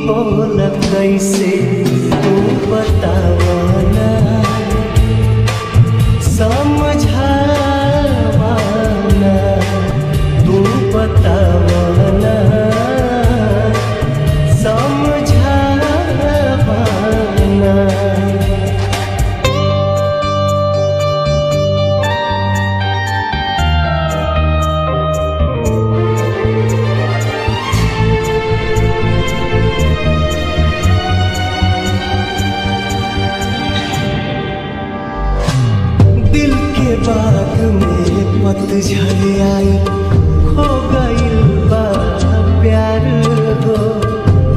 बोल कैसे तू बतावना, समझावना, तू बतावना, समझावना। दिल के बाग में पतझड़ आई, खो गइल बा प्यार हो,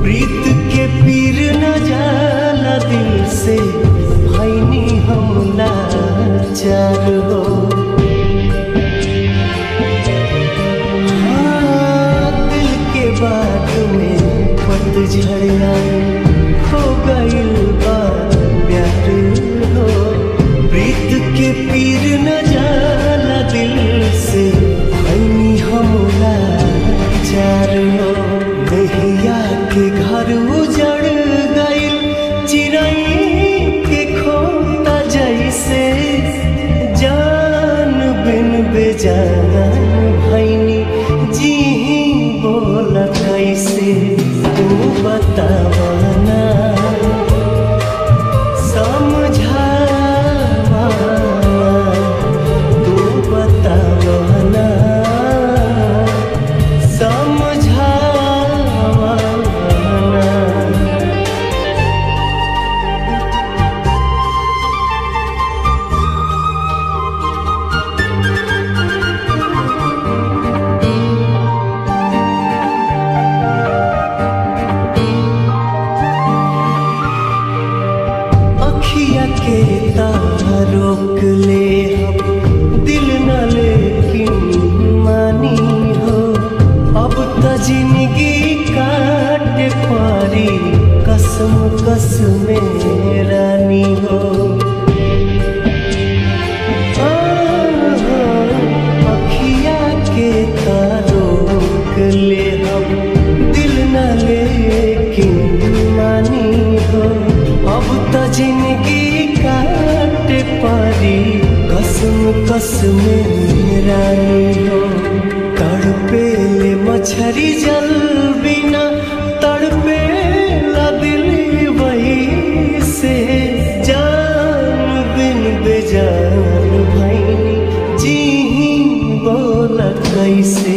प्रीत के पीर न जाला दिल से, भइनी हम लाचार हो। हाँ, दिल के बाग में पतझड़ आई, खो गइल बा प्यार हो, प्रीत के पीर न जाला दिल से, भइनी हम लाचार हो। दहिया के घर उजड़ गइल, चिड़ै के खोता जैसे, जान बिन बेजान भइनी, जीही बोल कैसे तू बतावना, के रोक ले हम दिल न लेकिन मानी हो, अब त जिंदगी काटे पारी कसम कसम रानी हो। अखिया के रोक ले हम दिल न लेकिन मानी हो, अब त जिंदगी काटे पारी कसम कसम रानी हो। तड़पे ले मछरी जल बिना, तड़पे ला दिल वही से, जान बिन बेजान भइनी, जीही बोल कैसे